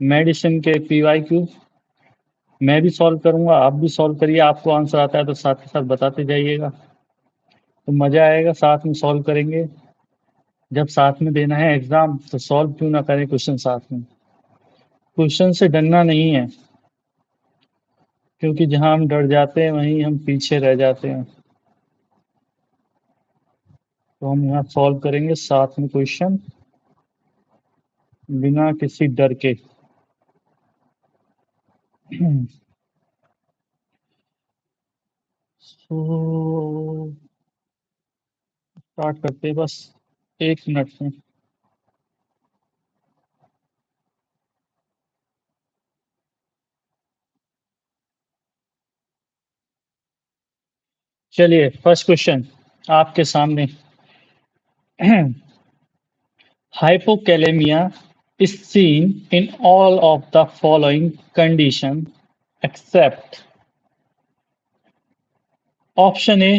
Medicine के PYQ मैं भी सॉल्व करूंगा, आप भी सॉल्व करिए। आपको आंसर आता है तो साथ के साथ बताते जाइएगा, तो मजा आएगा। साथ में सॉल्व करेंगे। जब साथ में देना है एग्जाम तो सॉल्व क्यों ना करें क्वेश्चन साथ में। क्वेश्चन से डरना नहीं है, क्योंकि जहां हम डर जाते हैं वहीं हम पीछे रह जाते हैं। तो हम यहाँ सॉल्व करेंगे साथ में क्वेश्चन, बिना किसी डर के। तो स्टार्ट करते हैं बस 1 मिनट में। चलिए फर्स्ट क्वेश्चन आपके सामने। Hypokalemia is seen in all of the following conditions except option A,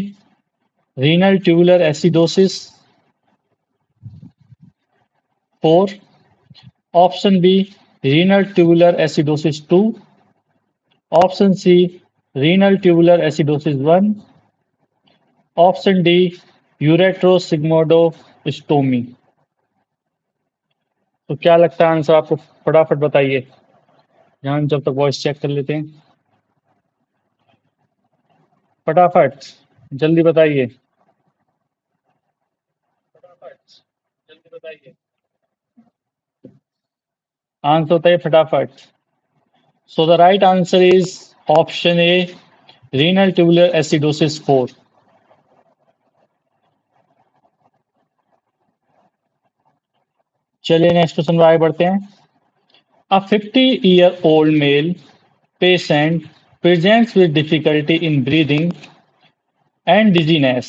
renal tubular acidosis 4, option B, renal tubular acidosis 2, option C, renal tubular acidosis 1, option D, ureterosigmoidostomy। तो क्या लगता है answer आपको? फटाफट बताइए, ध्यान जब तक वॉइस चेक कर लेते हैं। फटाफट जल्दी बताइए, जल्दी बताइए, आंसर बताइए फटाफट। सो the right answer is option A, renal tubular acidosis 4। चलिए नेक्स्ट क्वेश्चन पर आगे बढ़ते हैं। अ 50-year-old male patient presents with difficulty in breathing and dizziness.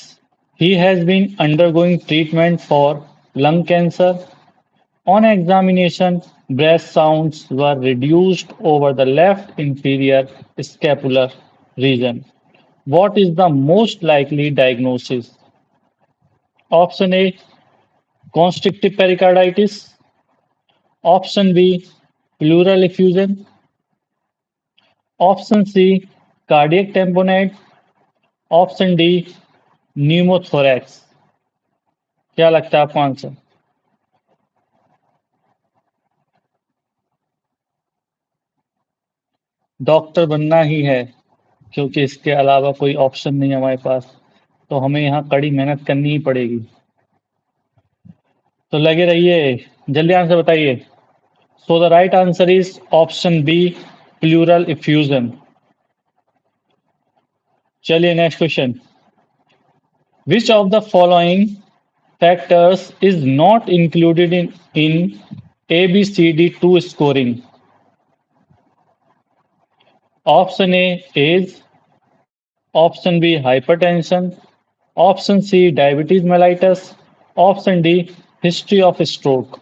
He has been undergoing treatment for lung cancer. On examination, breath sounds were reduced over the left inferior scapular region. What is the most likely diagnosis? Option A, constrictive pericarditis. Option B, pleural effusion. Option C, cardiac tamponade. Option D, pneumothorax। क्या लगता है आपको answer? Doctor बनना ही है, क्योंकि इसके अलावा कोई ऑप्शन नहीं है हमारे पास, तो हमें यहाँ कड़ी मेहनत करनी ही पड़ेगी। तो लगे रहिए, जल्दी आंसर बताइए। So the right answer is option B, pleural effusion. चलिए next question. Which of the following factors is not included in ABCD2 scoring? Option A, age. Option B, hypertension. Option C, diabetes mellitus. Option D, history of stroke।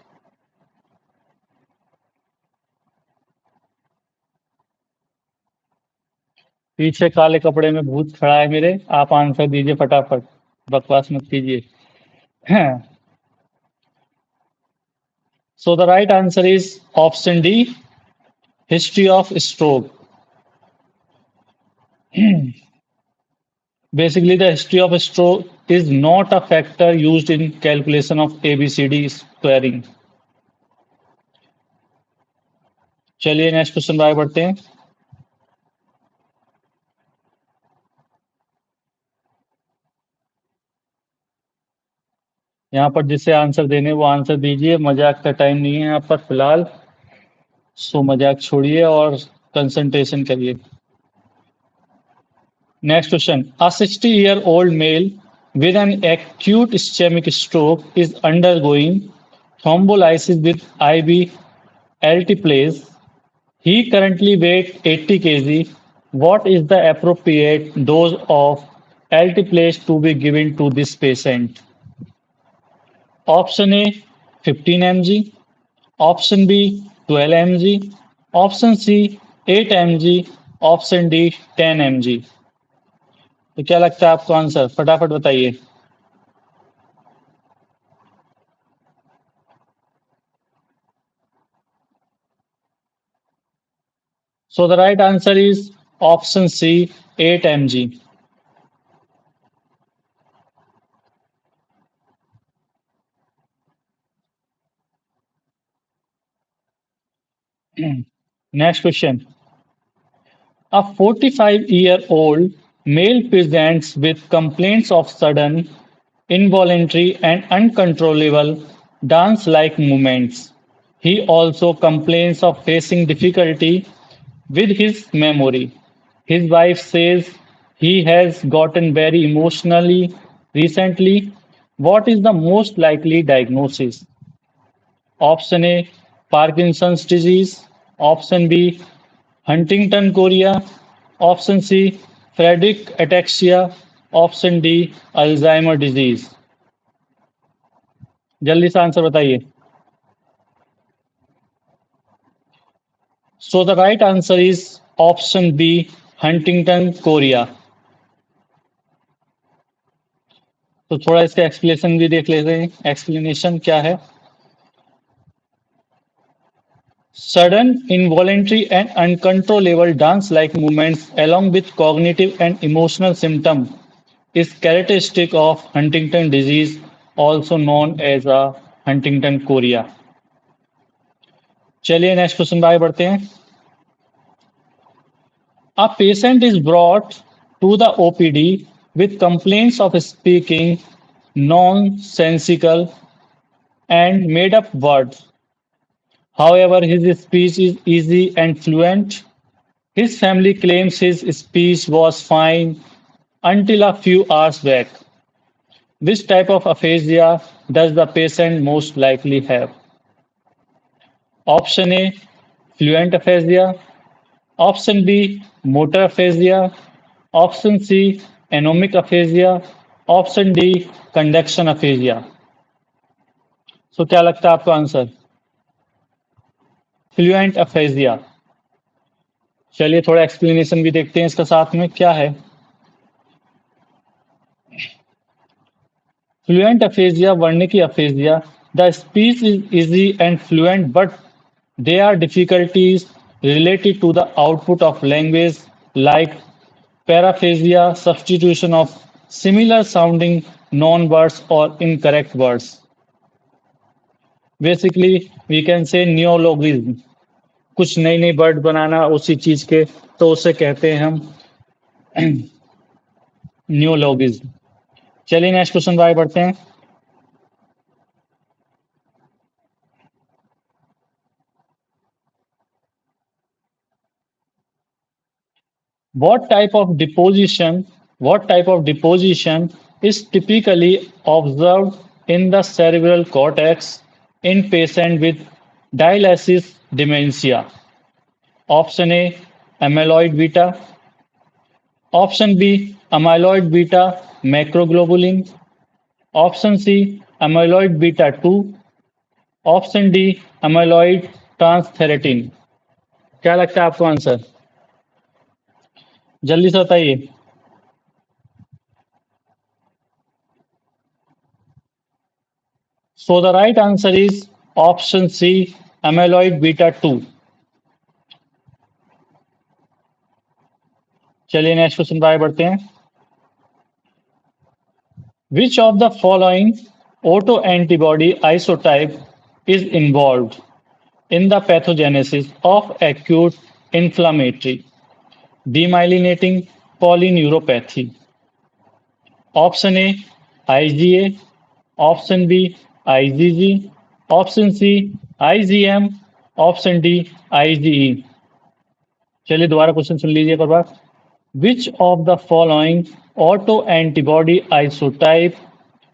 पीछे काले कपड़े में भूत खड़ा है मेरे, आप आंसर दीजिए फटाफट, बकवास मत कीजिए। So the right answer is option D, history of stroke। Basically, the history of stroke is not a factor used in calculation of ABCD squaring। चलिए नेक्स्ट क्वेश्चन पर आगे बढ़ते हैं। यहाँ पर जिसे आंसर देने वो आंसर दीजिए, मजाक का टाइम नहीं है यहाँ पर फिलहाल। सो मजाक छोड़िए और कंसंट्रेशन करिए। Next question. A 60-year-old male with an acute ischemic stroke is undergoing thrombolysis with IV altiplase. He currently weighs 80 kg. What is the appropriate dose of altiplase to be given to this patient? Option A, 15 mg. Option B, 12 mg. Option C, 8 mg. Option D, 10 mg। तो क्या लगता है आपको answer? फटाफट बताइए। So the right answer is option C, 8 mg. Next question. A 45-year-old male presents with complaints of sudden, involuntary, and uncontrollable dance like movements. He also complains of facing difficulty with his memory. His wife says he has gotten very emotionally recently. What is the most likely diagnosis? Option A, Parkinson's disease. Option B, Huntington chorea. Option C, Friedreich ataxia. Option D, Alzheimer disease. जल्दी से answer बताइए. So the right answer is option B, Huntington chorea. तो थोड़ा इसका explanation भी देख लेते हैं. एक्सप्लेनेशन क्या है? Sudden, involuntary, and uncontrollable dance-like movements, along with cognitive and emotional symptoms, is characteristic of Huntington disease, also known as a Huntington chorea. चलिए नेक्स्ट क्वेश्चन पर आगे बढ़ते हैं. A patient is brought to the OPD with complaints of speaking nonsensical and made up words. However, his speech is easy and fluent. His family claims his speech was fine until a few hours back. Which type of aphasia does the patient most likely have? Option A, fluent aphasia. Option B, motor aphasia. Option C, anomic aphasia. Option D, conduction aphasia. So क्या लगता है आपको answer? Fluent aphasia. चलिए थोड़ा explanation भी देखते हैं इसका साथ में क्या है. Fluent aphasia, Wernicke aphasia. The speech is easy and fluent, but there are difficulties related to the output of language, like paraphasia, substitution of similar sounding non-words or incorrect words. Basically, we can say neologism. कुछ नई नई word बनाना उसी चीज के, तो उसे कहते हैं हम न्यूलोगिज्म. चलिए नेक्स्ट क्वेश्चन पर आगे बढ़ते हैं. What type of deposition? What type of deposition is typically observed in the cerebral cortex in patient with dialysis dementia? Option A, amyloid beta. Option B, amyloid beta macroglobulin. Option C, amyloid beta 2. Option D, amyloid transferrin. क्या लगता है आपको answer? जल्दी से बताइए. So the right answer is option C, amyloid beta 2. चलिए next question पर आगे बढ़ते हैं. Which of the following autoantibody isotype is involved in the pathogenesis of acute inflammatory demyelinating polyneuropathy? Option A, IgA. Option B, IgG. Option C, IgM. Option D, IgE. चलिए दोबारा question सुन लीजिए एक बार. Which of the following autoantibody isotype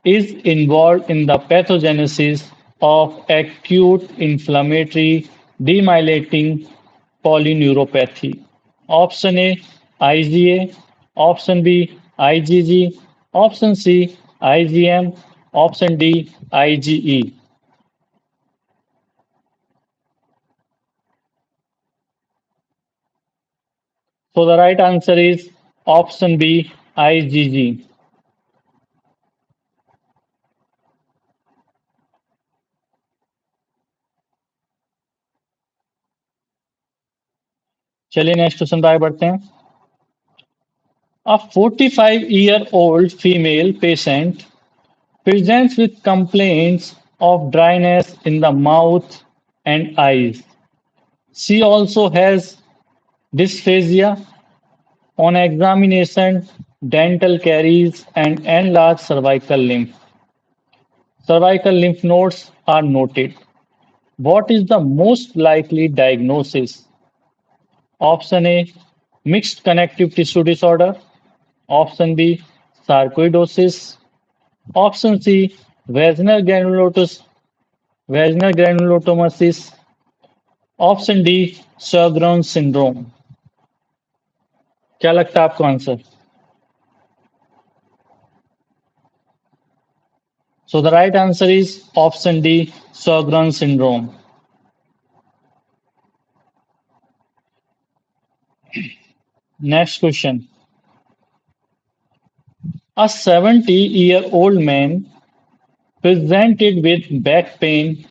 is involved in the pathogenesis of acute inflammatory demyelinating polyneuropathy? Option A, IgA. Option B, IgG. Option C, IgM. Option D, IgE. So the right answer is option B, IgG. चलिए next question पे आगे बढ़ते हैं. A 45-year-old female patient presents with complaints of dryness in the mouth and eyes. She also has dysphagia. On examination, dental caries and enlarged cervical lymph. Cervical lymph nodes are noted. What is the most likely diagnosis? Option A, mixed connective tissue disorder. Option B, sarcoidosis. Option C, vaginal granulotomasis. Option D, Sjogren syndrome. क्या लगता है आपको answer? So the right answer is option D, Sjogren syndrome. Next question. A 70-year-old man presented with back pain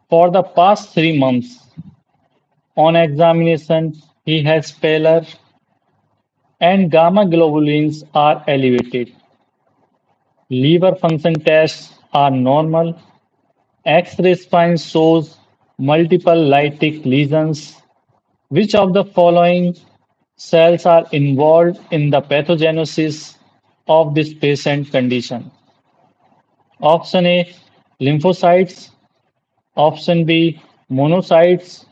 for the past 3 months. On examination, he has pallor and gamma globulins are elevated. Liver function tests are normal. X-ray spine shows multiple lytic lesions. Which of the following cells are involved in the pathogenesis of this patient condition? Option A, lymphocytes. Option B, monocytes.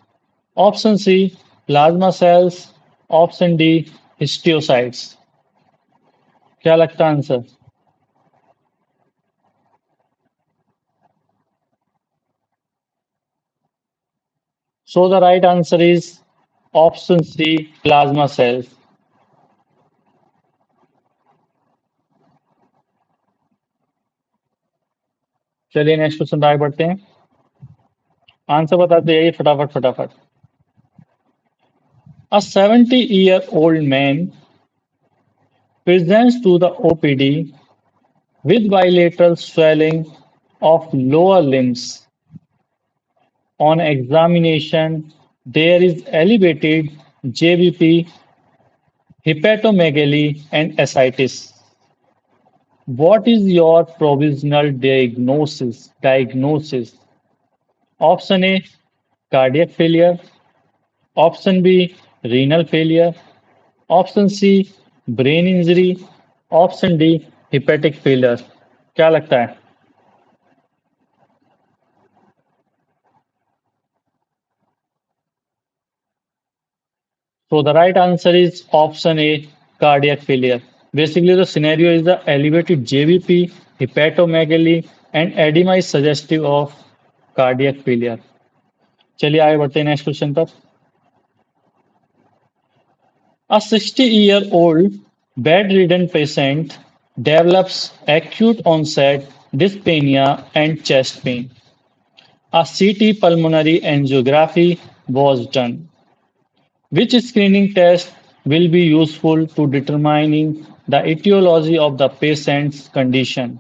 Option C, plasma cells. Option D, histiocytes. क्या लगता है answer? So the right answer is option C, plasma cells. चलिए next question आगे बढ़ते हैं. Answer बताते जाइए फटाफट फटाफट. A 70-year-old man presents to the OPD with bilateral swelling of lower limbs. On examination, there is elevated JVP, hepatomegaly, and ascites. What is your provisional diagnosis? Option A, cardiac failure. Option B, renal failure. Option C, brain injury. Option D, hepatic failure. क्या लगता है? So the right answer is option A, cardiac failure. Basically, the scenario is the elevated JVP, hepatomegaly, and edema is suggestive of cardiac failure. चलिए आगे बढ़ते हैं next question पर. A 60-year-old bedridden patient develops acute onset dyspnea and chest pain. A CT pulmonary angiography was done. Which screening test will be useful to determining the etiology of the patient's condition?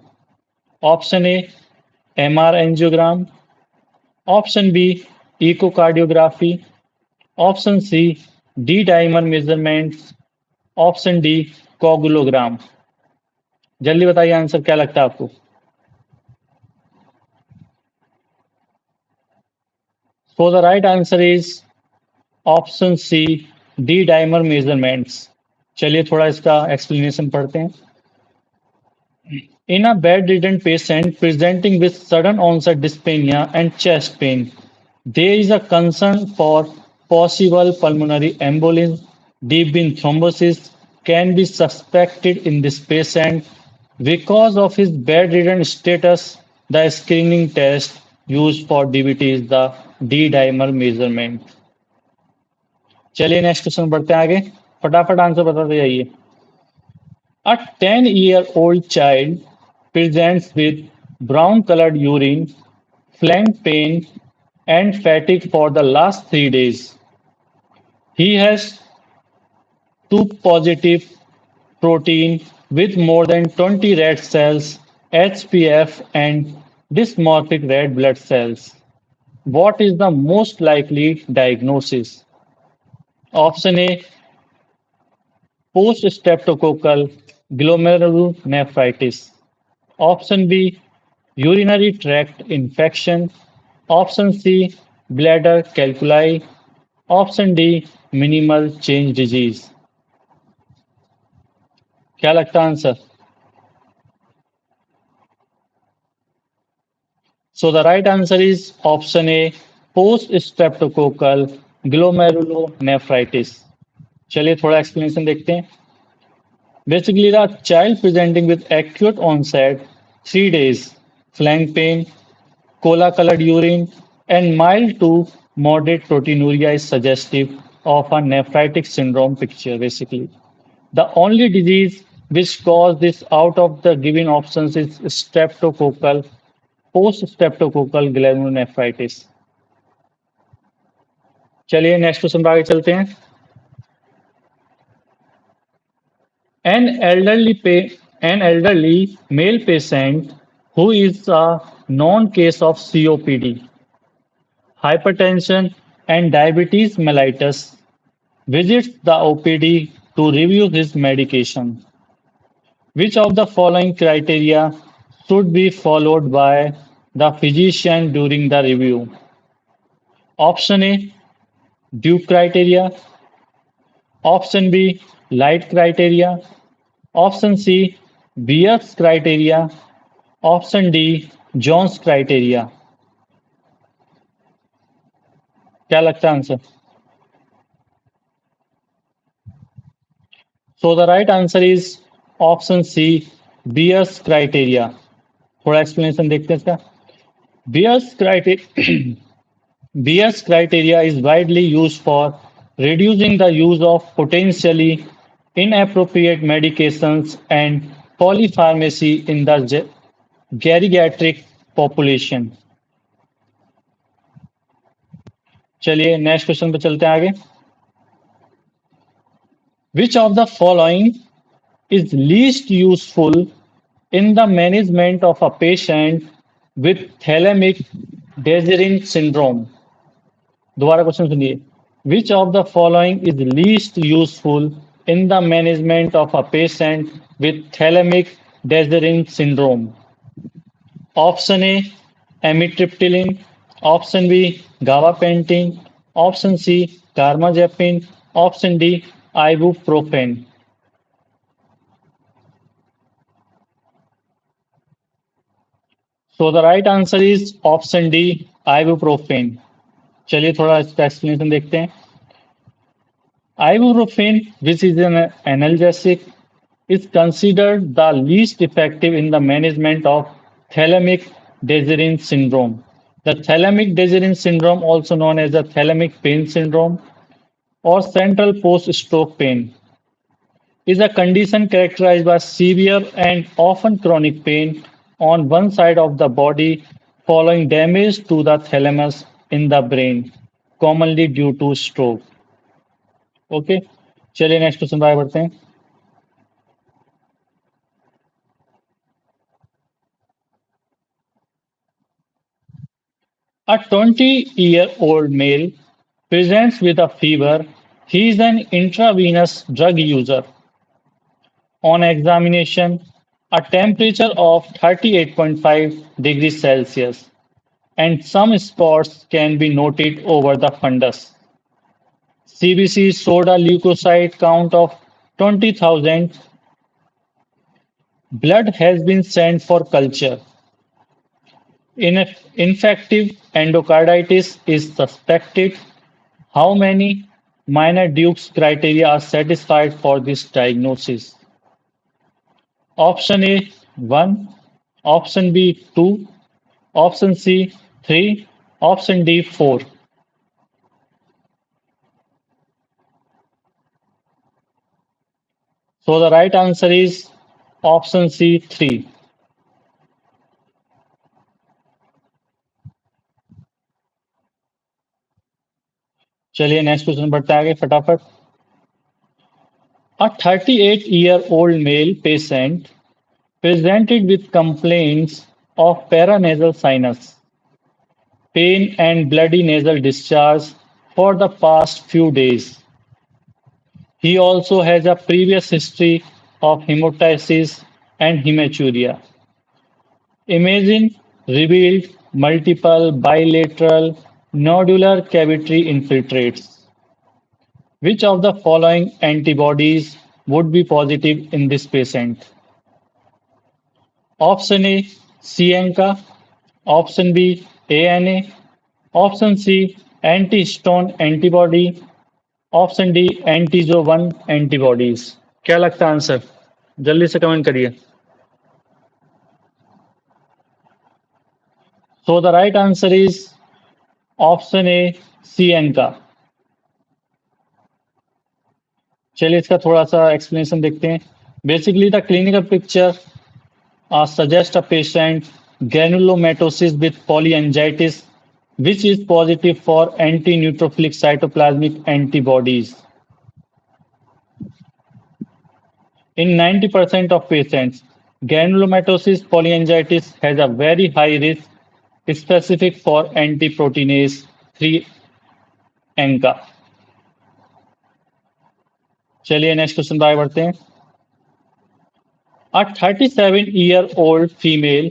Option A, MR angiogram. Option B, echocardiography. Option C, D-dimer measurements. Option D, coagulogram. जल्दी बताइए answer क्या लगता है आपको? So the right answer is option C, D dimer measurements. चलिए थोड़ा इसका explanation पढ़ते हैं. In a bedridden patient presenting with sudden onset dyspnea and chest pain, there is a concern for possible pulmonary embolism. Deep vein thrombosis can be suspected in this patient. Because of his bedridden status, the screening test used for DVT is the D-dimer measurement. चलिए next question बढ़ते हैं आगे. फटाफट answer बताते जाइए. A 10-year-old child presents with brown colored urine, flank pain, and fatigue for the last 3 days. He has 2 positive protein with more than 20 red cells, HPF, and dysmorphic red blood cells. What is the most likely diagnosis? Option A, post-streptococcal glomerulonephritis. Option B, urinary tract infection. Option C, bladder calculi. Option D, minimal change disease. क्या लगता है answer? So the right answer is option A, post-streptococcal glomerulonephritis. चलिए थोड़ा explanation देखते हैं. Basically, the child presenting with acute onset, 3 days, flank pain, cola-colored urine, and mild to moderate proteinuria is suggestive of a nephritic syndrome picture, basically. The only disease which cause this out of the given options is streptococcal, post-streptococcal glomerulonephritis. चलिए next question पर आगे चलते हैं. An an elderly male patient who is a known case of COPD, hypertension, and diabetes mellitus visits the OPD to review his medication. Which of the following criteria should be followed by the physician during the review? Option A, Duke criteria. Option B, Light criteria. Option C, Beers criteria. Option D, Jones criteria. क्या लगता है answer? So the right answer is option C, Beers criteria. थोड़ा explanation देखते हैं इसका. Beers criteria Beers criteria is widely used for reducing the use of potentially inappropriate medications and polypharmacy in the geriatric population. चलिए next question पे चलते हैं आगे. Which of the following is least useful in the management of a patient with thalamic Desirine syndrome? दोबारा question सुनिए. Which of the following is least useful in the management of a patient with thalamic Desirine syndrome? Option A, amitriptyline. Option B, gabapentin. Option C, carbamazepine. Option D, ibuprofen. So the right answer is option D, ibuprofen. चलिए थोड़ा इसका explanation देखते हैं. Ibuprofen, which is an analgesic, is considered the least effective in the management of thalamic Desirine syndrome. The thalamic Desirine syndrome, also known as the thalamic pain syndrome or central post-stroke pain, is a condition characterized by severe and often chronic pain on one side of the body following damage to the thalamus in the brain, commonly due to stroke. Okay चलिए next question पर आगे बढ़ते हैं. A 20-year-old male presents with a fever. He is an intravenous drug user. On examination, a temperature of 38.5 degrees Celsius and some spots can be noted over the fundus. CBC showed a leukocyte count of 20,000. Blood has been sent for culture. Infective endocarditis is suspected. How many minor Dukes criteria are satisfied for this diagnosis? Option A 1, option B 2, option C 3, option D 4. So the right answer is option C 3. चलिए next question बढ़ते हैं आगे फटाफट. A 38-year-old male patient presented with complaints of paranasal sinus, pain and bloody nasal discharge for the past few days. He also has a previous history of hemoptysis and hematuria. Imaging revealed multiple bilateral nodular cavity infiltrates. Which of the following antibodies would be positive in this patient? Option A, Cianca. Option B, ANA. Option C, anti-histone antibody. Option D anti Jo one antibodies. क्या लगता है answer? जल्दी से comment करिए। So the right answer is option A, सीएन का। चलिए इसका थोड़ा सा एक्सप्लेनेशन देखते हैं। Basically the clinical picture suggest a patient granulomatosis with polyangiitis which is positive for anti-neutrophilic cytoplasmic antibodies. In 90% of patients, granulomatosis polyangiitis has a very high risk specific for antiproteinase 3 ANCA. चलिए next question पर आगे बढ़ते हैं। A 37-year-old female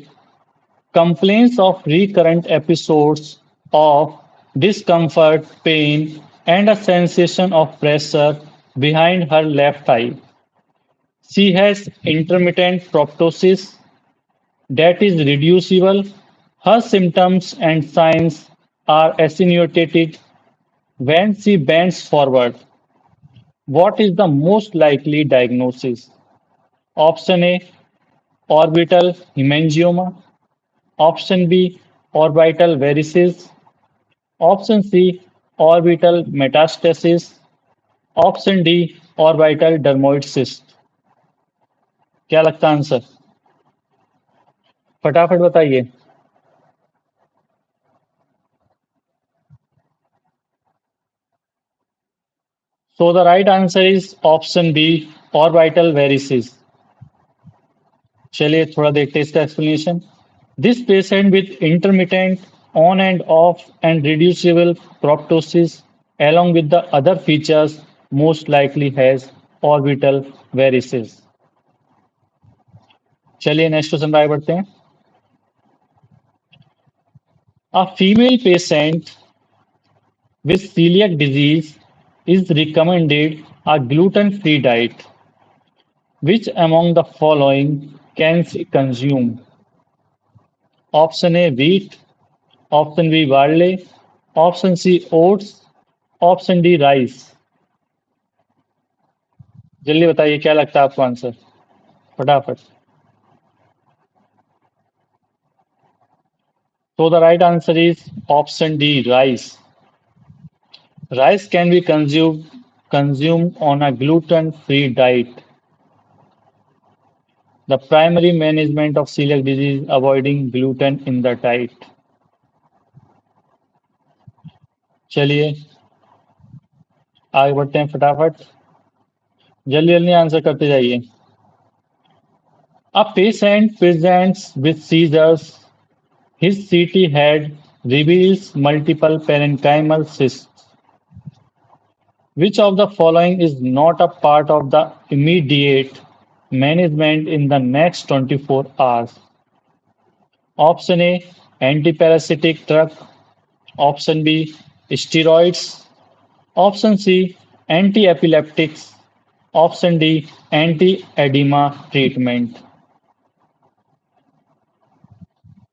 complains of recurrent episodes of discomfort, pain, and a sensation of pressure behind her left eye. She has intermittent proptosis that is reducible. Her symptoms and signs are attenuated when she bends forward. What is the most likely diagnosis? Option A, orbital hemangioma. Option B, orbital varices. Option C, orbital metastasis. Option D, orbital dermoid cyst. क्या लगता है answer? फटाफट बताइए। So the right answer is option B, orbital varices. चलिए थोड़ा देखते हैं इसका explanation. This patient with intermittent on and off and reducible proptosis along with the other features most likely has orbital varices. चलिए next question पर आगे बढ़ते हैं। A female patient with celiac disease is recommended a gluten-free diet. Which among the following can she consume? Option A, wheat. Option B, barley. Option C, oats. Option D, rice. जल्दी बताइए क्या लगता है आपको आंसर? फटाफट। So the right answer is option D, rice. Rice can be consumed on a gluten-free diet. The primary management of celiac disease is avoiding gluten in the diet. चलिए आगे बढ़ते हैं फटाफट। जल्दी जल्दी आंसर करते जाइए। A patient presents with seizures. His CT head reveals multiple parenchymal cysts. Which of the following is not a part of the immediate management in the next 24 hours? Option A, antiparasitic drug. Option B, steroids. Option C, anti-epileptics. Option D, anti-edema treatment.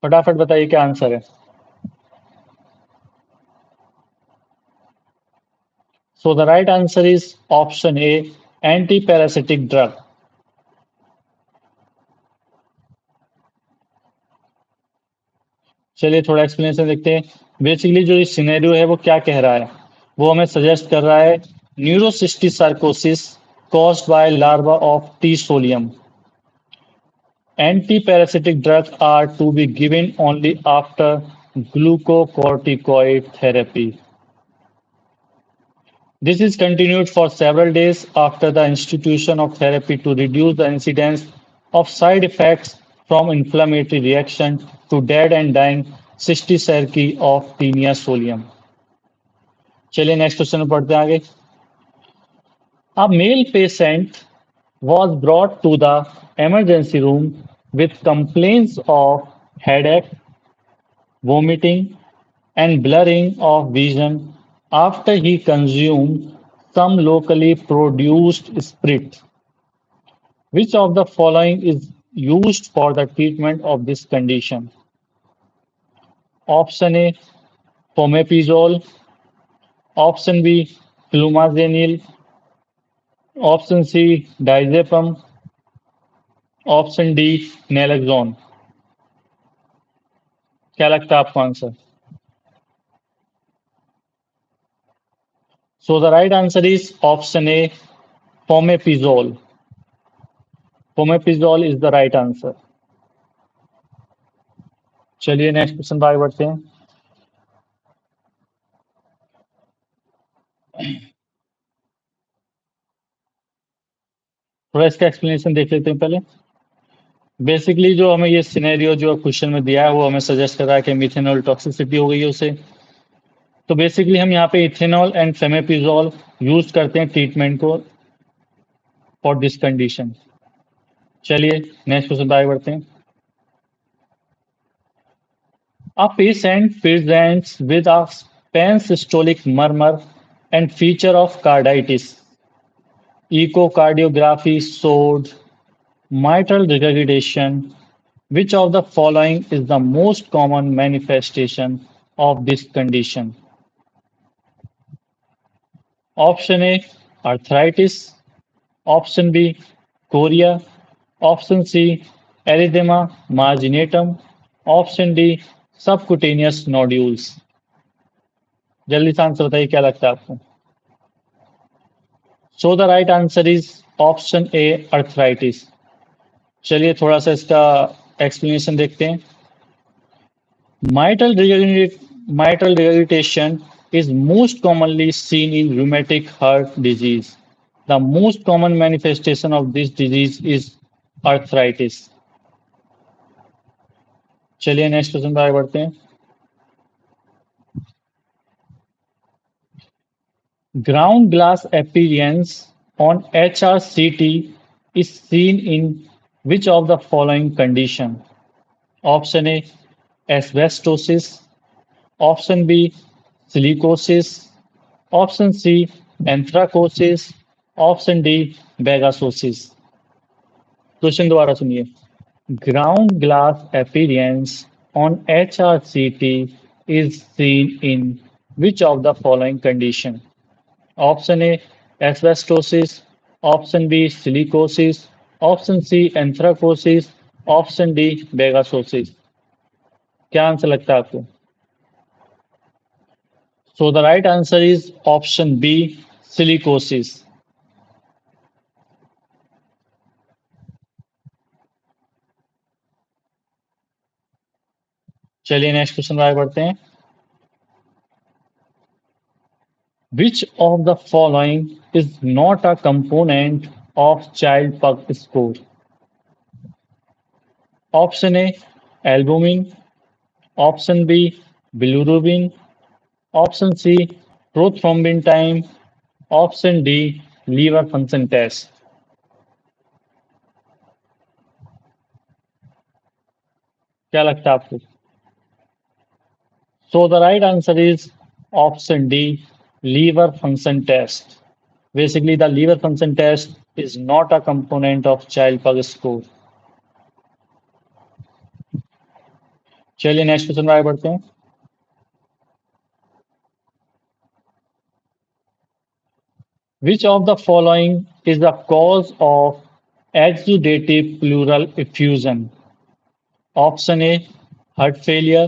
फटाफट बताइए क्या answer है। So the right answer is option A, anti-parasitic drug. चलिए थोड़ा explanation देखते हैं। Basically जो इस सिनेरियो है वो क्या कह रहा है, वो हमें सजेस्ट कर रहा है न्यूरोसिस्टिक caused by larva of T solium. Anti-parasitic drugs are to be given only after glucocorticoid therapy. This is continued for several days after the institution of therapy to reduce the incidence of side effects from inflammatory reaction to dead and dying cysticerci of Taenia solium. चलिए next question में पढ़ते हैं आगे। A male patient was brought to the emergency room with complaints of headache, vomiting, and blurring of vision after he consumed some locally produced spirit. Which of the following is used for the treatment of this condition? Option A, fomepizole. Option B, flumazenil. Option C, diazepam. Option D, naloxone. क्या लगता है आपको answer? So the right answer is option A, fomepizole. Fomepizole is the right answer. चलिए next question पर आगे बढ़ते हैं. थोड़ा इसका एक्सप्लेनेशन देख लेते हैं पहले. बेसिकली जो हमें ये सिनेरियो जो क्वेश्चन में दिया है वो हमें सजेस्ट कर रहा है कि मिथेनॉल टॉक्सिसिटी हो गई है उसे. तो बेसिकली हम यहाँ पे इथेनॉल एंड फेमेपिजोल यूज करते हैं ट्रीटमेंट को फॉर दिस कंडीशन. चलिए नेक्स्ट क्वेश्चन पर आगे बढ़ते हैं. A patient presents with a pansystolic murmur and feature of carditis. Echocardiography showed mitral regurgitation. Which of the following is the most common manifestation of this condition? Option A, arthritis. Option B, chorea. Option C, erythema marginatum. Option D, subcutaneous nodules. जल्दी से answer बताइए क्या लगता है आपको. सो the right answer is option A, arthritis. चलिए थोड़ा सा इसका एक्सप्लेनेशन देखते हैं. mitral regurgitation is most commonly seen in rheumatic heart disease. The most common manifestation of this disease is arthritis. चलिए नेक्स्ट क्वेश्चन पर आगे बढ़ते हैं. Ground glass appearance on HRCT is seen in which of the following condition? Option A, asbestosis. Option B, silicosis. Option C, anthracosis. Option D, bagasosis. Question दोबारा सुनिए. Ground glass appearance on HRCT is seen in which of the following condition? Option A, asbestosis. Option B, silicosis. Option C, anthracosis. Option D, bagasosis. क्या answer लगता है आपको? So the right answer is option B, silicosis. चलिए next question पर आगे बढ़ते हैं. Which of the following is not a component of child pug score? Option A, albumin. Option B, bilirubin. Option C, prothrombin time. Option D, liver function test. क्या लगता है आपको? So the right answer is option D, liver function test. Basically, the liver function test is not a component of child pug score. चलिए next question पर आगे बढ़ते हैं. Which of the following is the cause of exudative pleural effusion? Option A, heart failure.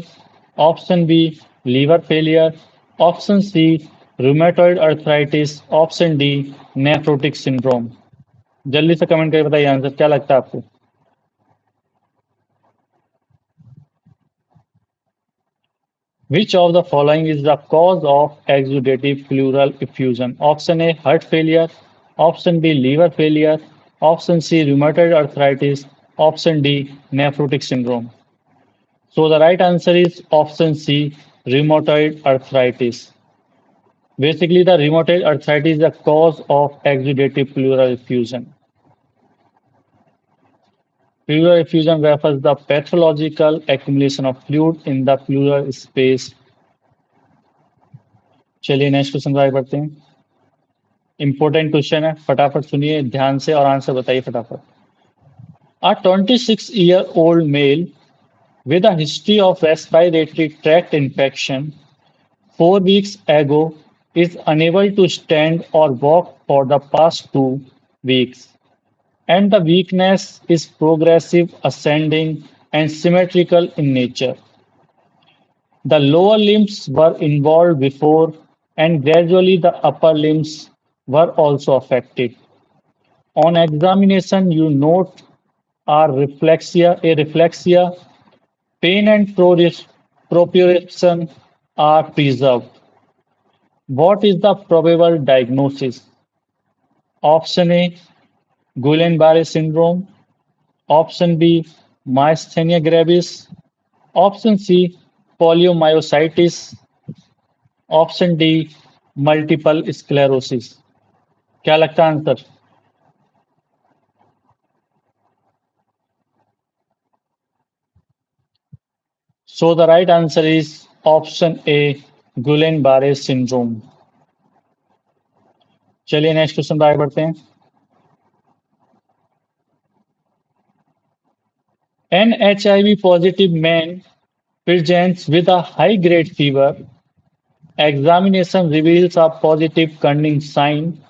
Option B, liver failure. Option C, rheumatoid arthritis. Option D, nephrotic syndrome. जल्दी से comment करके बताइए answer क्या लगता है आपको. Which of the following is the cause of exudative pleural effusion? Option A, heart failure. Option B, liver failure. Option C, rheumatoid arthritis. Option D, nephrotic syndrome. So the right answer is option C, rheumatoid arthritis. Basically, the rheumatoid arthritis is a cause of exudative pleural effusion. Pleural effusion refers the pathological accumulation of fluid in the pleural space. चलिए next question पर आगे बढ़ते हैं। Important question है, फटाफट सुनिए ध्यान से और आंसर बताइए फटाफट। A 26-year-old male with a history of respiratory tract infection 4 weeks ago is unable to stand or walk for the past 2 weeks, and the weakness is progressive, ascending, and symmetrical in nature. The lower limbs were involved before, and gradually the upper limbs were also affected. On examination, you note a reflexia, pain and proprioception are preserved. What is the probable diagnosis? Option A, Guillain-Barré syndrome. Option B, myasthenia gravis. Option C, poliomyositis. Option D, multiple sclerosis. क्या लगता है answer? So the right answer is option A, Guillain-Barré syndrome. चलिए next question पर आगे बढ़ते हैं। An HIV positive man presents with a high grade fever. Examination reveals a positive Cunning sign.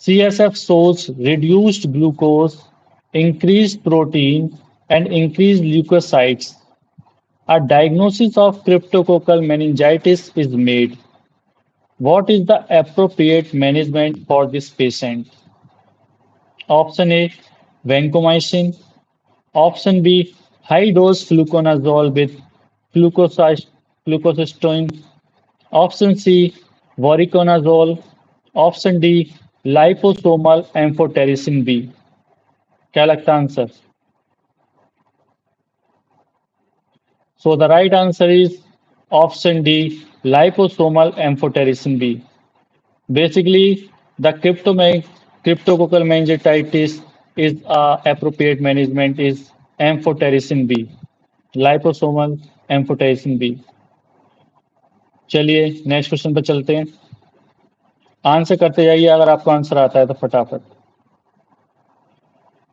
CSF shows reduced glucose, increased protein, and increased leukocytes. A diagnosis of cryptococcal meningitis is made. What is the appropriate management for this patient? Option A, vancomycin. Option B, high dose fluconazole with flucosystine. Option C, voriconazole. Option D, liposomal amphotericin B. क्या लगता है answer? So the right answer is option D, liposomal amphotericin B. Basically, the cryptococcal meningitis is appropriate management is amphotericin B, liposomal amphotericin B. चलिए next question पर चलते हैं। Answer करते जाइए, अगर आपको आंसर आता है तो फटाफट।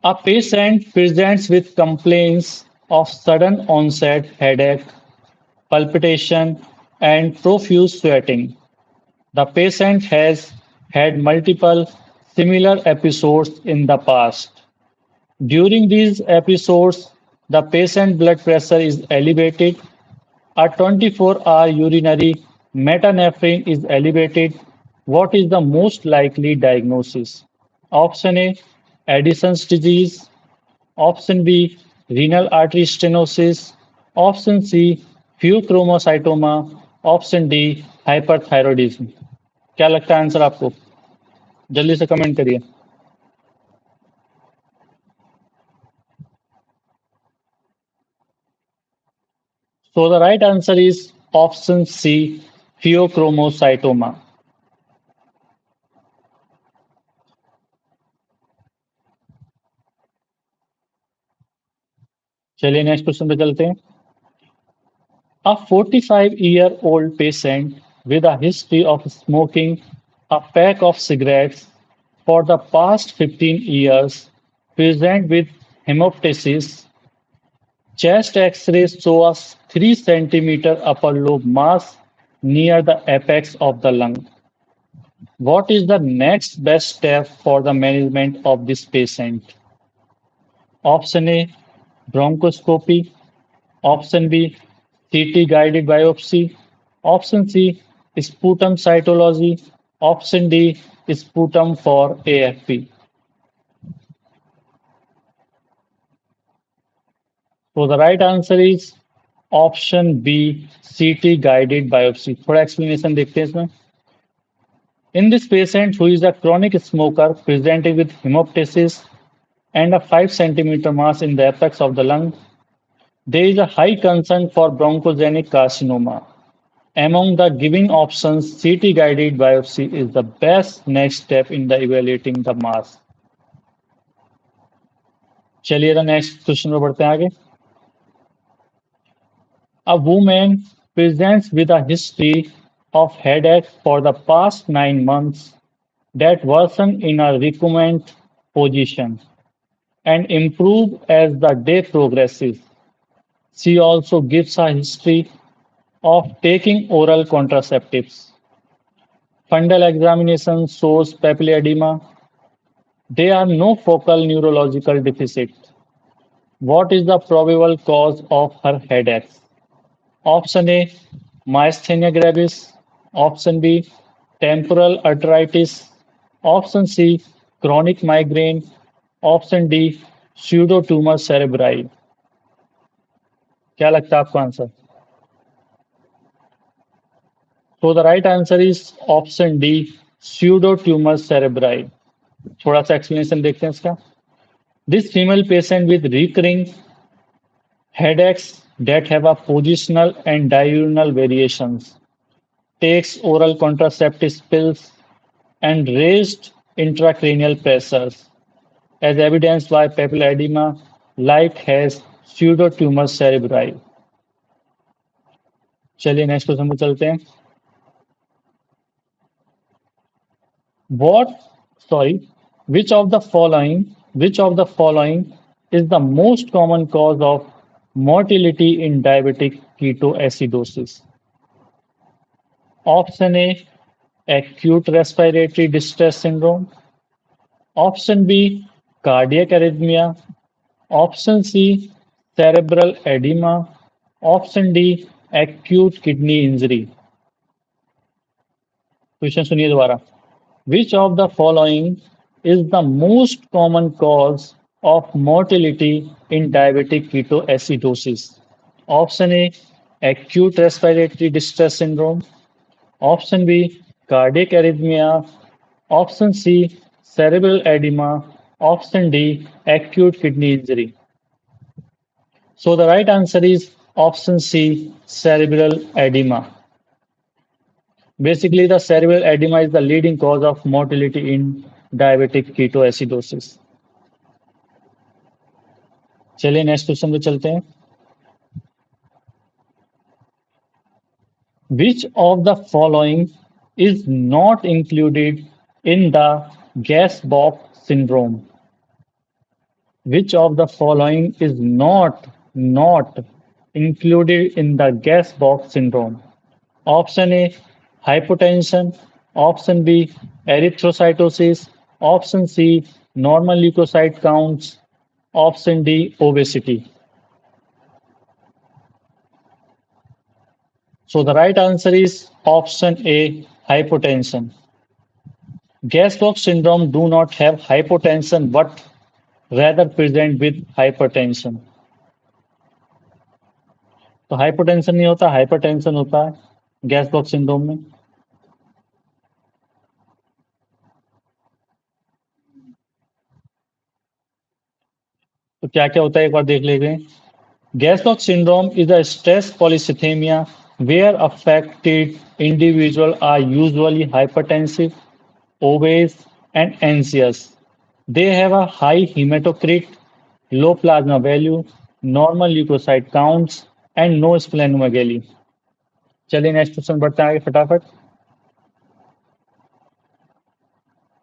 A patient presents with complaints of sudden onset headache, palpitation, and profuse sweating. The patient has had multiple similar episodes in the past. During these episodes, the patient blood pressure is elevated. A 24-hour urinary metanephrine is elevated. What is the most likely diagnosis? Option A, Addison's disease. Option B, renal artery stenosis. Option C, pheochromocytoma. Option D, hyperthyroidism. क्या लगता है answer आपको? जल्दी से comment करिए। So the right answer is option C, pheochromocytoma. चलिए next question पे चलते हैं। A 45-year-old patient with a history of smoking a pack of cigarettes for the past 15 years present with hemoptysis. Chest X-rays show a 3 centimeter upper lobe mass near the apex of the lung. What is the next best step for the management of this patient? Option A, bronchoscopy. Option B, CT guided biopsy. Option C, sputum cytology. Option D, sputum for AFP. So the right answer is option B, CT guided biopsy. थोड़ा explanation देखते हैं इसमें। In this patient who is a chronic smoker presenting with hemoptysis and a 5 centimeter mass in the apex of the lung, there is a high concern for bronchogenic carcinoma. Among the given options, CT guided biopsy is the best next step in the evaluating the mass. चलिए the next question पर बढ़ते हैं आगे. A woman presents with a history of headache for the past 9 months that worsen in a recurrent position and improve as the day progresses. She also gives a history of taking oral contraceptives. Fundal examination shows papilledema. There are no focal neurological deficit. What is the probable cause of her headaches? Option A, myasthenia gravis. Option B, temporal arteritis. Option C, chronic migraine. Option D, pseudotumor cerebri. क्या लगता है आपको answer? So the right answer is option D, pseudotumor cerebri. थोड़ा सा explanation देखते हैं इसका. This female patient with recurring headaches that have a positional and diurnal variations takes oral contraceptive pills and raised intracranial pressures as evidenced by papilledema like has pseudotumor cerebri. चलिए next question पर चलते हैं. What, sorry, which of the following is the most common cause of mortality in diabetic ketoacidosis? Option A, acute respiratory distress syndrome. Option B, cardiac arrhythmia. Option C, cerebral edema. Option D, acute kidney injury. Question सुनिए दोबारा. Which of the following is the most common cause of mortality in diabetic ketoacidosis? Option A, acute respiratory distress syndrome. Option B, cardiac arrhythmia. Option C, cerebral edema. Option D, acute kidney injury. So the right answer is option C, cerebral edema. Basically, the cerebral edema is the leading cause of mortality in diabetic ketoacidosis. चलिए next question पे चलते हैं. Which of the following is not included in the gas box syndrome? Which of the following is not included in the gas box syndrome? Option A, hypotension. Option B, erythrocytosis. Option C, normal leukocyte counts. Option D, obesity. So the right answer is option A, hypotension. Gas box syndrome do not have hypotension but rather present with hypertension. तो hypotension नहीं होता, hypertension होता है gas box syndrome में. तो क्या क्या होता है एक बार देख लेते हैं. Gaisbock syndrome is a stress polycythemia where affected individuals are usually hypertensive, obese, and anxious. They have a high hematocrit, low plasma value, normal leukocyte counts, and no splenomegaly. चलिए नेक्स्ट क्वेश्चन बढ़ते हैं आगे फटाफट.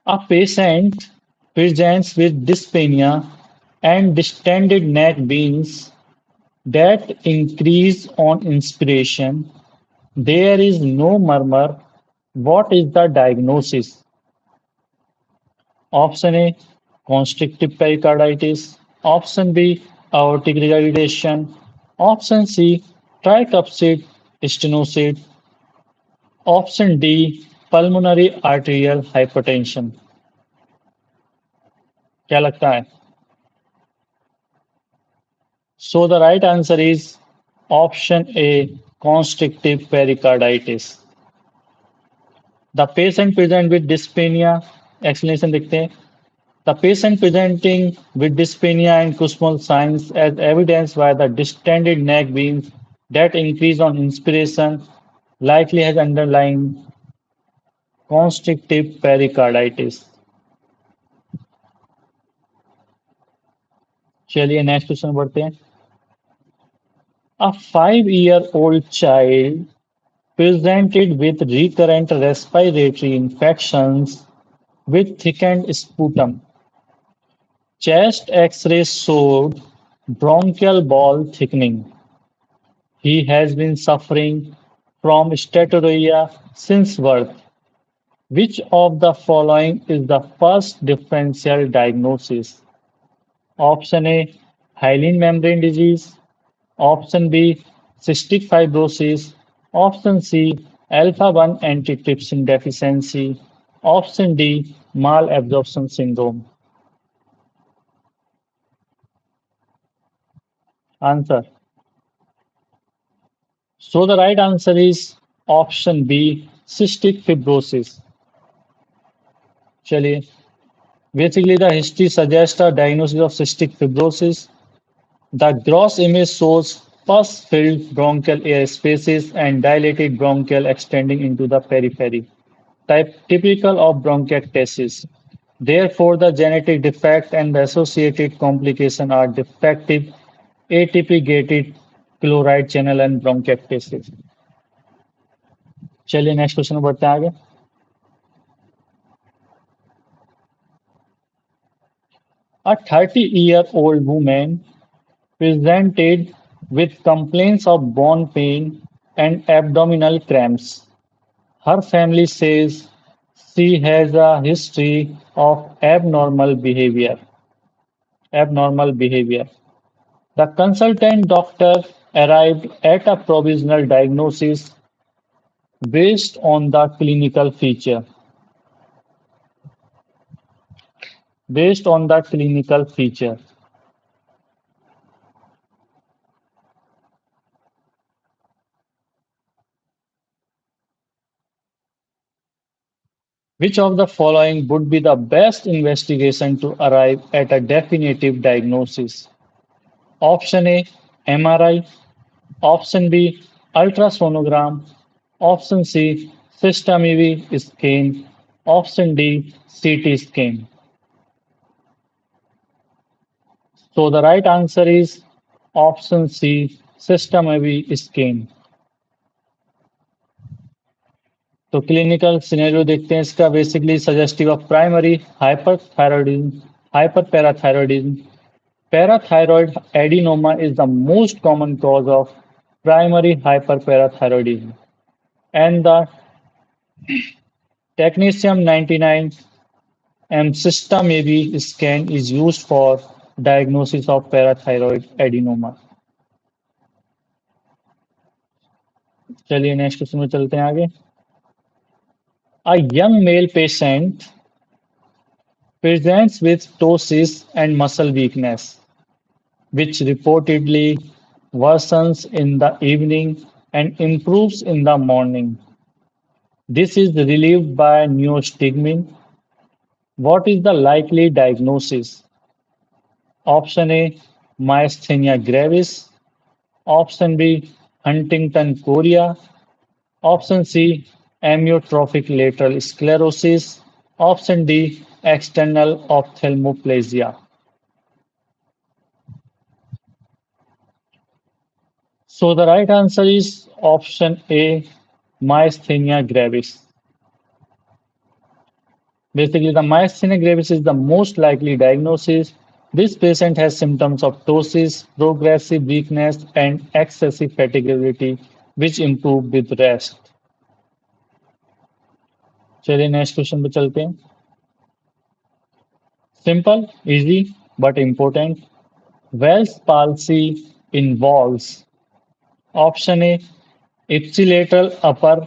A patient presents with dyspnea and distended neck veins that increase on inspiration. There is no murmur. What is the diagnosis? Option A, constrictive pericarditis. Option B, aortic regurgitation. Option C, tricuspid stenosis. Option D, pulmonary arterial hypertension. क्या लगता है? So the right answer is option A, constrictive pericarditis. The patient present with dyspnea. Explanation देखते हैं. The patient presenting with dyspnea and Kussmaul signs as evidenced by the distended neck veins that increase on inspiration likely has underlying constrictive pericarditis. चलिए next question बढ़ते हैं. A 5-year-old child presented with recurrent respiratory infections with thickened sputum. Chest X-rays showed bronchial ball thickening. He has been suffering from steatorrhea since birth. Which of the following is the first differential diagnosis? Option A, hyaline membrane disease. Option B, cystic fibrosis. Option C, alpha 1 antitrypsin deficiency. Option D, malabsorption syndrome. Answer. So the right answer is option B, cystic fibrosis. चलिए, basically the history suggests a diagnosis of cystic fibrosis. The gross image shows pus-filled bronchial air spaces and dilated bronchial extending into the periphery, typical of bronchiectasis. Therefore, the genetic defect and the associated complication are defective ATP gated chloride channel and bronchiectasis. चलिए next question बढ़ते हैं आगे. A 30-year-old woman presented with complaints of bone pain and abdominal cramps. Her family says she has a history of abnormal behavior. Abnormal behavior. The consultant doctor arrived at a provisional diagnosis based on the clinical feature. Based on the clinical feature. Which of the following would be the best investigation to arrive at a definitive diagnosis? Option A, MRI. Option B, ultrasonogram. Option C, system EV scan. Option D, CT scan. So the right answer is option C, system EV scan. तो clinical scenario देखते हैं इसका. Basically suggestive of primary hyperthyroidism, hyperparathyroidism. Parathyroid adenoma is the most common cause of primary hyperparathyroidism, and the technetium 99 M system AB scan is used for diagnosis of parathyroid adenoma. चलिए next question में चलते हैं आगे. A young male patient presents with ptosis and muscle weakness, which reportedly worsens in the evening and improves in the morning. This is relieved by neostigmine. What is the likely diagnosis? Option A, myasthenia gravis. Option B, Huntington chorea. Option C, amyotrophic lateral sclerosis. Option D, external ophthalmoplegia. So the right answer is option A, myasthenia gravis. Basically, the myasthenia gravis is the most likely diagnosis. This patient has symptoms of ptosis, progressive weakness, and excessive fatigability, which improve with rest. चलिए next question पे चलते हैं. Simple, easy, but important. Wells palsy involves option A, ipsilateral upper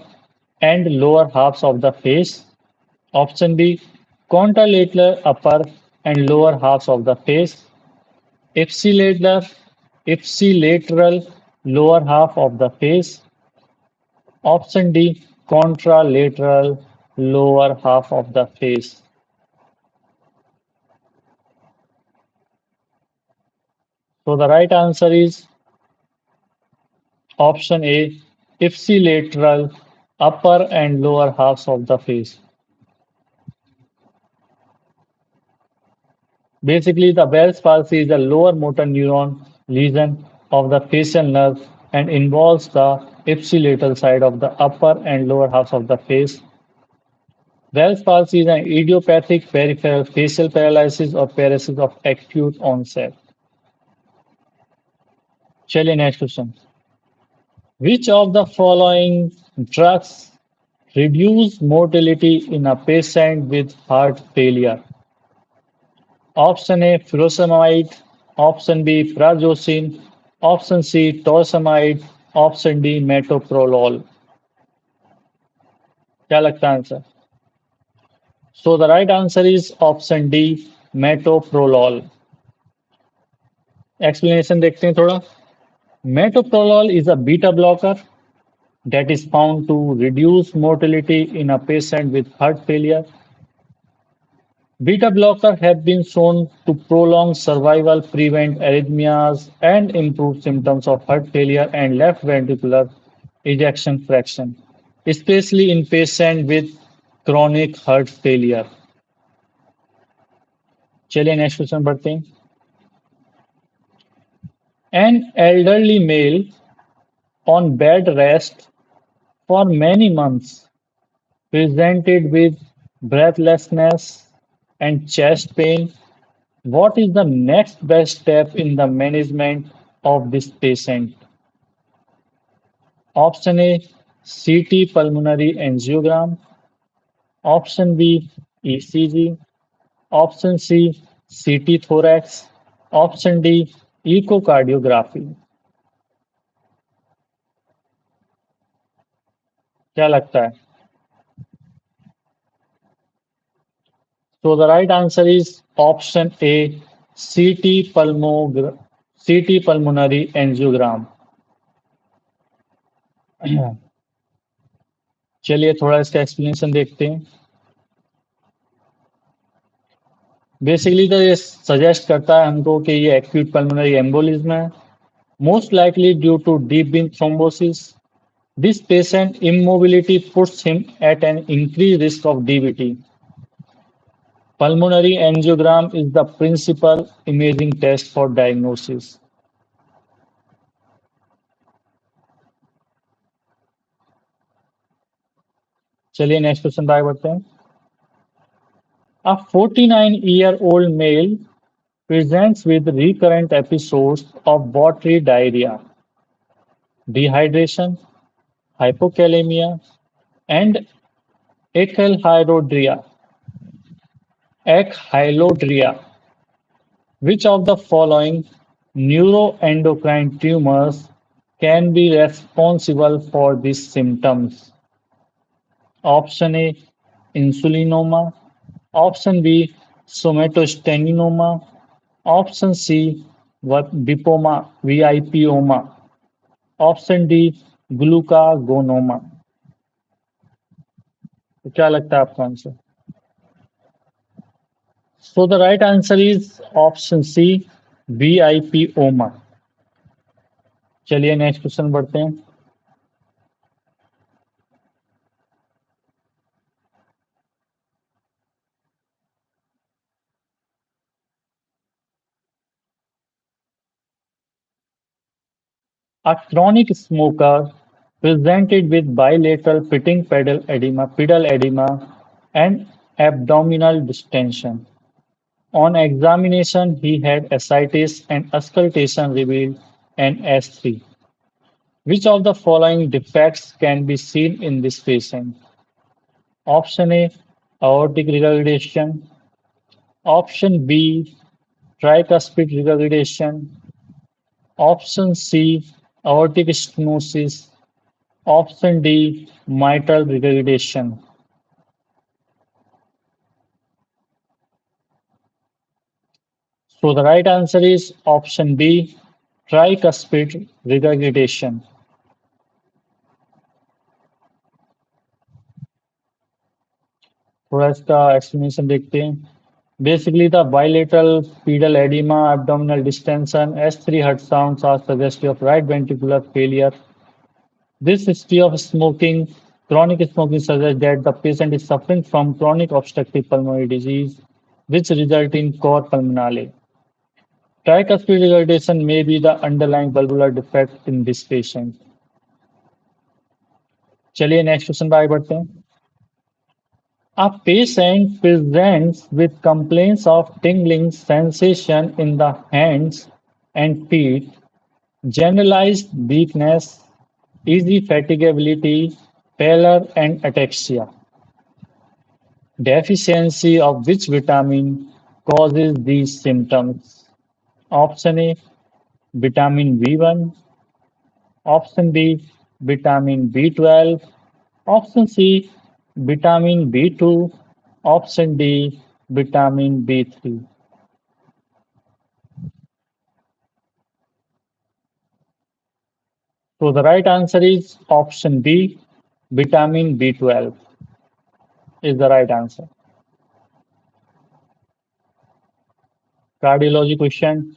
and lower halves of the face. Option B, contralateral upper and lower halves of the face. Ipsilateral, ipsilateral lower half of the face. Option D, contralateral lower half of the face. So the right answer is option A, ipsilateral upper and lower halves of the face. Basically, the Bell's palsy is a lower motor neuron lesion of the facial nerve and involves the ipsilateral side of the upper and lower halves of the face. Bell's palsy is an idiopathic peripheral facial paralysis or paralysis of acute onset. चलिए next question. Which of the following drugs reduce mortality in a patient with heart failure? Option A furosemide, option B prazosin, option C torsemide, option D metoprolol. क्या लगता है answer? So the right answer is option D metoprolol. Explanation देखते हैं थोड़ा. Metoprolol is a beta blocker that is found to reduce mortality in a patient with heart failure. Beta blockers have been shown to prolong survival, prevent arrhythmias, and improve symptoms of heart failure and left ventricular ejection fraction, especially in patients with chronic heart failure. चलिए next question पढ़ते हैं. An elderly male on bed rest for many months presented with breathlessness and chest pain. What is the next best step in the management of this patient? Option A CT pulmonary angiogram, option B ECG, option C CT thorax, option D echocardiography. क्या लगता है? So the right answer is option A CT pulmonary angiogram. चलिए थोड़ा इसका explanation देखते हैं. Basically तो ये सजेस्ट करता है हमको कि ये एक्यूट पल्मोनरी एम्बोलिज्म है, most likely due to deep vein thrombosis. This patient immobility puts him at an increased risk of DVT. Pulmonary angiogram is the principal imaging test for diagnosis. चलिए next question पर आगे बढ़ते हैं. A 49-year-old male presents with recurrent episodes of watery diarrhea, dehydration, hypokalemia, and echylhydria. Which of the following neuroendocrine tumors can be responsible for these symptoms? Option A insulinoma, option B somatostatinoma, option C vipoma, option D glucagonoma. तो क्या लगता है आपको answer? So the right answer is option C vipoma. चलिए next question बढ़ते हैं. A chronic smoker presented with bilateral pitting pedal edema and abdominal distension. On examination, he had ascites and auscultation revealed an S3. Which of the following defects can be seen in this patient? Option A aortic regurgitation, option B tricuspid regurgitation, option C aortic stenosis, option D mitral regurgitation. So the right answer is option B tricuspid regurgitation. थोड़ा इसका explanation देखते हैं. Basically, the bilateral pedal edema, abdominal distension, S3 heart sounds are suggestive of right ventricular failure. This history of smoking, chronic smoking suggests that the patient is suffering from chronic obstructive pulmonary disease, which result in cor pulmonale. Tricuspid regurgitation may be the underlying valvular defect in this patient. चलिए next question पे आगे बढ़ते हैं. A patient presents with complaints of tingling sensation in the hands and feet, generalized weakness, easy fatigability, pallor, and ataxia. Deficiency of which vitamin causes these symptoms? Option A, vitamin B1. Option B, vitamin B12. Option C, vitamin B2. Option D, vitamin B3. So the right answer is option B, vitamin B12 is the right answer. Cardiology question.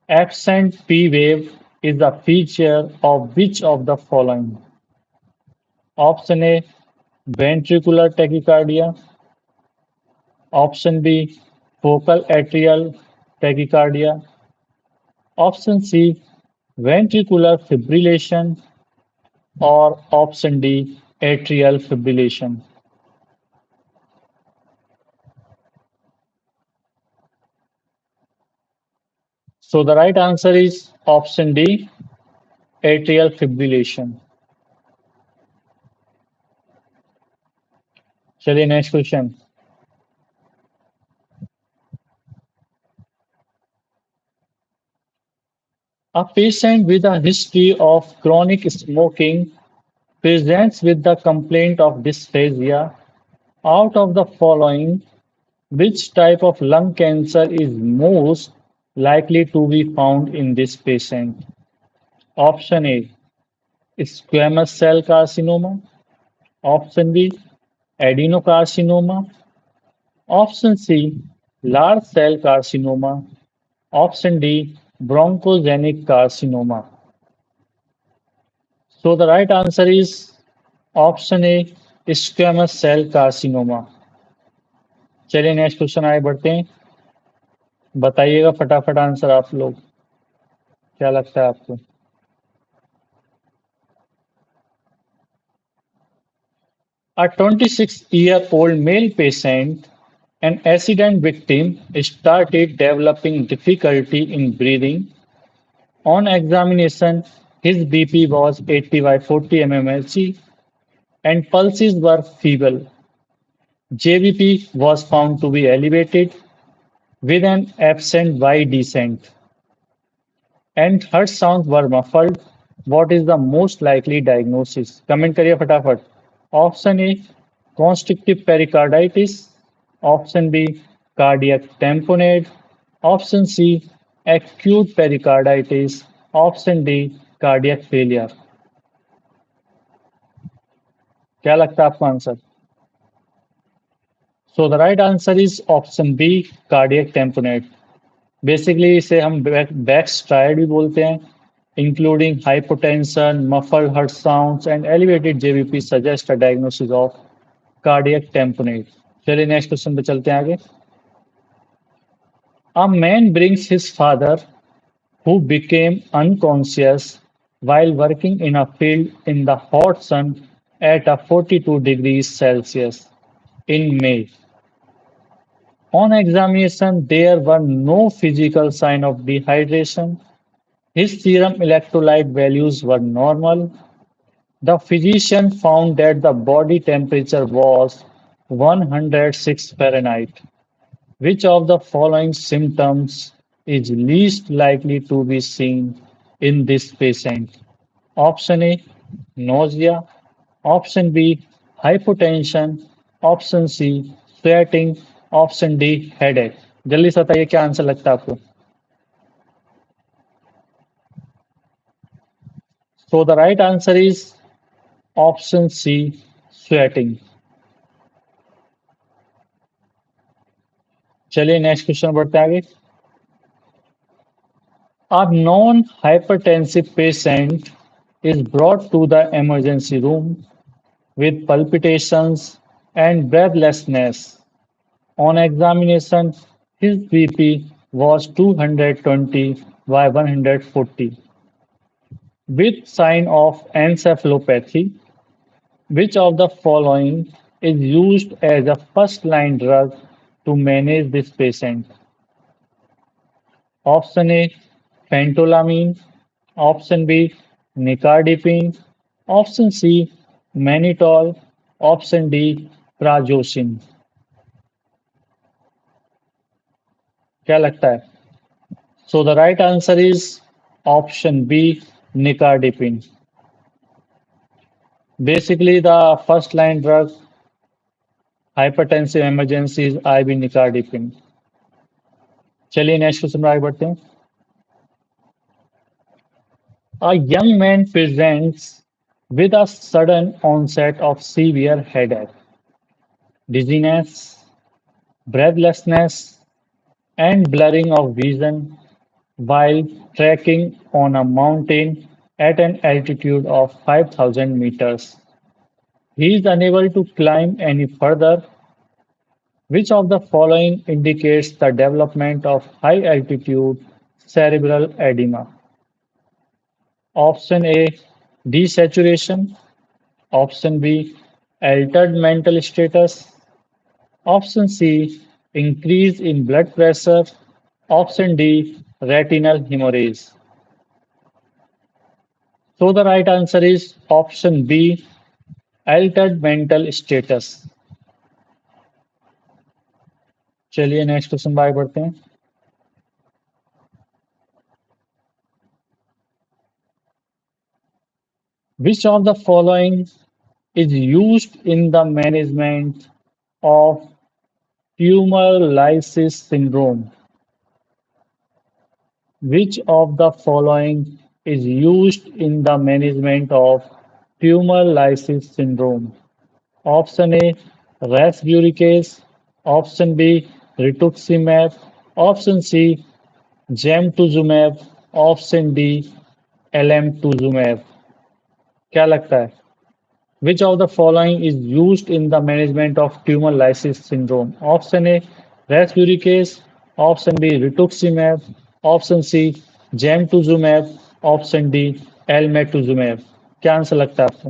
Absent P wave is a feature of which of the following? Option A, ventricular tachycardia. Option B, focal atrial tachycardia. Option C, ventricular fibrillation. Or option D, atrial fibrillation. So the right answer is option D, atrial fibrillation. चलिए next question. A patient with a history of chronic smoking presents with the complaint of dysphagia. Out of the following, which type of lung cancer is most likely to be found in this patient? Option A, squamous cell carcinoma. Option B, adenocarcinoma. Option C, large cell carcinoma. Option D, bronchogenic carcinoma. So the right answer is option A, squamous cell carcinoma. चलिए next question आगे बढ़ते हैं. बताइएगा फटाफट answer आप लोग. क्या लगता है आपको? A 26-year-old male patient, an accident victim, started developing difficulty in breathing. On examination, his BP was 80/40 mmHg and pulses were feeble. JBP was found to be elevated with an absent Y descent, and heart sounds were muffled. What is the most likely diagnosis? Comment करिए फटाफट. Option A, constrictive pericarditis. Option B, cardiac tamponade. Option C, acute pericarditis. Option D, cardiac failure. क्या लगता है आपको answer? So the right answer is option B, cardiac tamponade. Basically इसे हम बैकस्ट्राइड भी बोलते हैं. Including hypotension, muffled heart sounds, and elevated JBP suggest a diagnosis of cardiac tamponade. चलिए नेक्स्ट क्वेश्चन पे चलते हैं आगे. A man brings his father, who became unconscious while working in a field in the hot sun at a 42 degrees Celsius in May. On examination, there were no physical sign of dehydration. His serum electrolyte values were normal. The physician found that the body temperature was 106 Fahrenheit. Which of the following symptoms is least likely to be seen in this patient? Option A, nausea. Option B, hypotension. Option C, sweating. Option D, headache. जल्दी से बताइए क्या answer लगता है आपको. So the right answer is option C, sweating. चलिए next question बढ़ते आगे. A non-hypertensive patient is brought to the emergency room with palpitations and breathlessness. On examination, his BP was 220 by 140 with sign of encephalopathy. Which of the following is used as a first-line drug to manage this patient? Option A, phentolamine. Option B, nicardipine. Option C, mannitol. Option D, prazosin. क्या लगता है? So the right answer is option B, nicardipine. Basically, the first line drug hypertensive emergency is IV nicardipine. चलिए next question पर आगे बढ़ते हैं. A young man presents with a sudden onset of severe headache, dizziness, breathlessness, and blurring of vision while trekking on a mountain at an altitude of 5,000 meters. He is unable to climb any further. Which of the following indicates the development of high altitude cerebral edema? Option A, desaturation. Option B, altered mental status. Option C, increase in blood pressure. Option D, retinal hemorrhage. So the right answer is option B, altered mental status. चलिए next question by बढ़ते हैं. Which of the following is used in the management of tumor lysis syndrome? Which of the following is used in the management of tumor lysis syndrome? Option A, rasburicase. Option B, rituximab. Option C, gemtuzumab. Option D, alemtuzumab. क्या लगता है? Which of the following is used in the management of tumor lysis syndrome? Option A, rasburicase. Option B, rituximab. Option C, gemtuzumab. Option D, elmetuzumab. क्या answer लगता है आपको?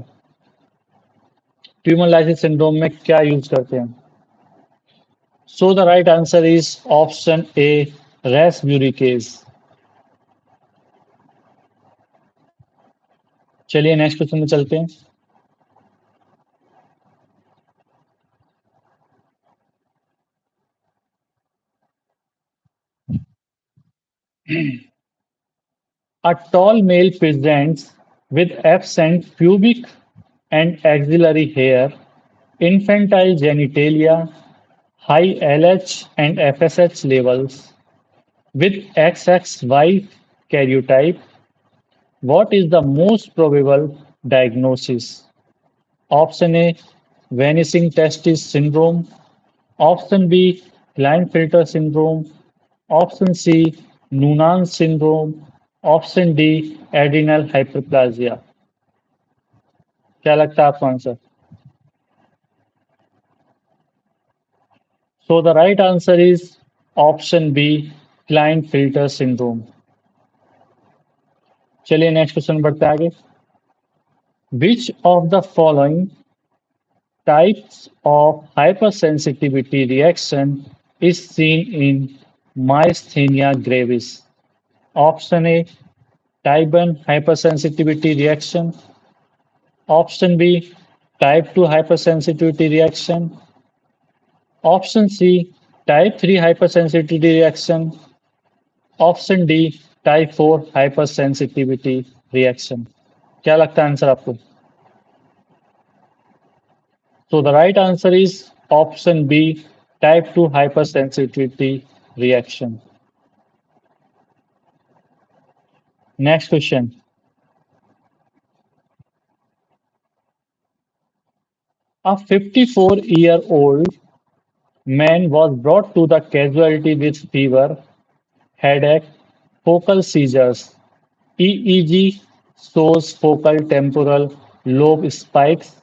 Tumour lysis syndrome में क्या use करते हैं? So the right answer is option A, rasburicase. चलिए next question में चलते हैं. A tall male presents with absent pubic and axillary hair, infantile genitalia, high LH and FSH levels, with XXY karyotype. What is the most probable diagnosis? Option A, vanishing testis syndrome. Option B, Klinefelter syndrome. Option C, Noonan syndrome. Option D, adrenal hyperplasia. क्या लगता है आपको answer? So the right answer is option B, Klinefelter syndrome. चलिए next question बढ़ते हैं आगे. Which of the following types of hypersensitivity reaction is seen in myasthenia gravis? Option A, type 1 hypersensitivity reaction. Option B, type 2 hypersensitivity reaction. Option C, type 3 hypersensitivity reaction. Option D, type 4 hypersensitivity reaction. क्या लगता है answer आपको? So the right answer is option B, type 2 hypersensitivity reaction. Next question. A 54-year-old man was brought to the casualty with fever, headache, focal seizures, EEG, shows focal temporal lobe spikes.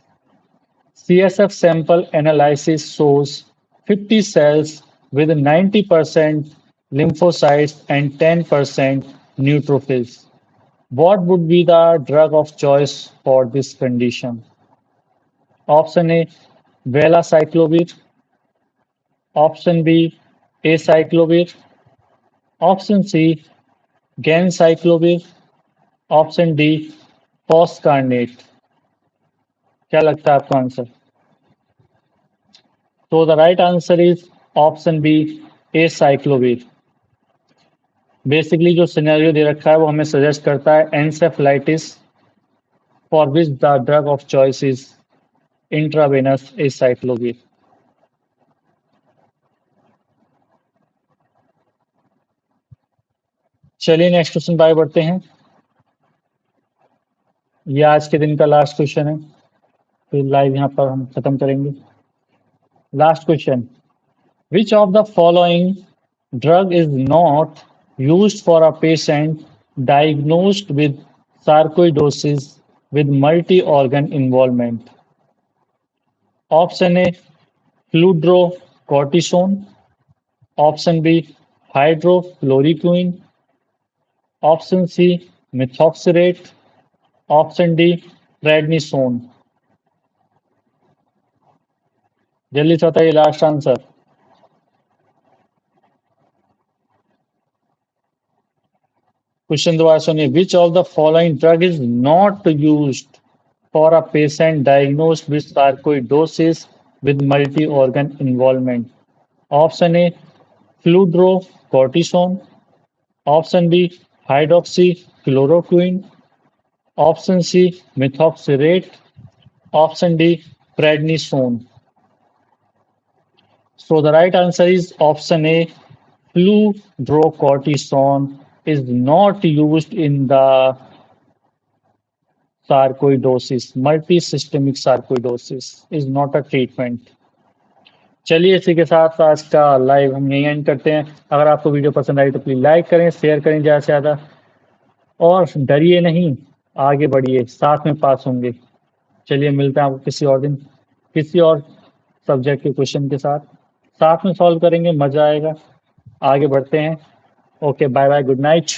CSF sample analysis shows 50 cells with 90% lymphocytes and 10% neutrophils. What would be the drug of choice for this condition? Option A, valacyclovir. Option B, acyclovir. Option C, ganciclovir. Option D foscarnet. क्या लगता है आपका answer? तो the right answer is option B acyclovir. Basically जो scenario दे रखा है वो हमें सजेस्ट करता है encephalitis for which the drug of choice is intravenous acyclovir. चलिए नेक्स्ट क्वेश्चन पर आगे बढ़ते हैं। ये आज के दिन का लास्ट क्वेश्चन है, फिर लाइव यहाँ पर हम खत्म करेंगे। Last question, which of the following drug is not used for a patient diagnosed with sarcoidosis with multi-organ involvement? Option A, fludrocortisone. Option B, hydrochloroquine. Option C, methoxyrate. Option D, prednisone. जल्दी से बताइए last answer. Question दोबारा सुनिए, which of the following drug is not used for a patient diagnosed with sarcoidosis with multi organ involvement? Option A fludrocortisone, option B hydroxychloroquine, option C methotrexate, option D prednisone. So the right answer is option A, fludrocortisone is not used in the sarcoidosis. Multisystemic sarcoidosis is not a treatment. चलिए इसी के साथ आज का live हम यहीं and करते हैं। अगर आपको वीडियो पसंद आई तो प्लीज लाइक करें, शेयर करें ज़्यादा से ज़्यादा, और डरिए नहीं, आगे बढ़िए, साथ में पास होंगे। चलिए मिलते हैं आपको किसी और दिन किसी और सब्जेक्ट के क्वेश्चन के साथ में सॉल्व करेंगे, मजा आएगा। आगे बढ़ते हैं। Okay, bye bye, good night.